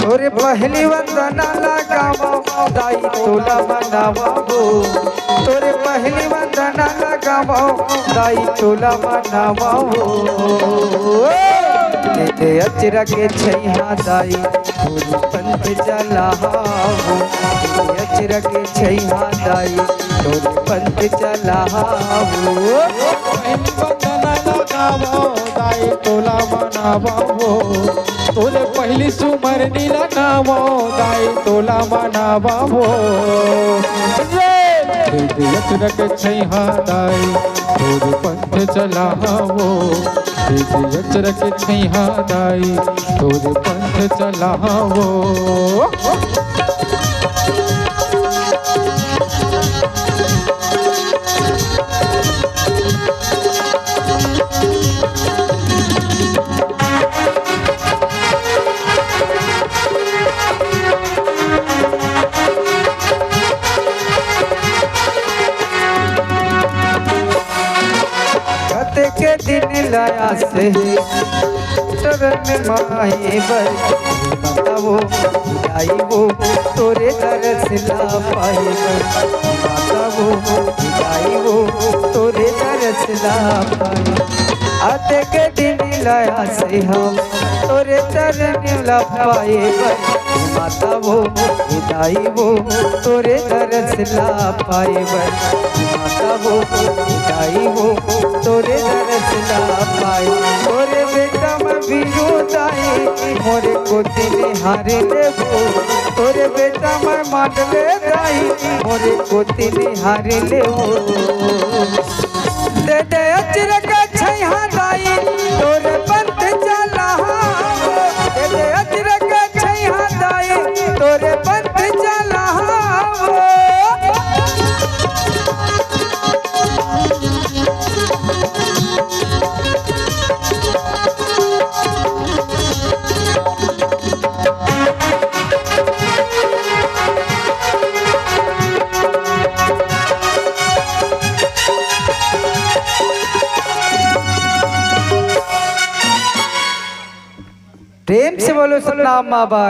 तोरे पहली वंदना लगावो दाई तोला मनावो तोरे पहली वंदना लगावो दाई तोला मनावो दे अचरा के छैहा दाई तोरी पंथ चलावो दे अचरा के छैहा दाई तोरी पंथ चलावो पहली वंदना लगावो दाई तोला मनावो तोरे पहली सुमरनी लगावो दाई तोला मनावो अचरक छैहा दाई तोरे पंथ चलावो अचरक छैहा दाई तोरे पंथ चलावो के दिन लाया से शरण माए बर बताओ आई वो तोरे दरस ला पाए बर बताओ आई वो तोरे दरस ला पाए आते के दिन लाया से हम तोरे चरण ला पाए बर माता वो विदाई वो तोरे दरस ला पाए बर माता वो विदाई वो तोरे दरस ला पाए तोरे बेटा में बीरो दाई मोरे को दिने हारे लेबो तोरे बेटा में मानवे दाई मोरे को दिने हारे लेबो दे दे अचरक छैहा दाई तोरे पंथ चलावो दे दे अचरक छैहा दाई तोरे पंथ चलावो प्रेम से बोलो सतनाम माँ बाप।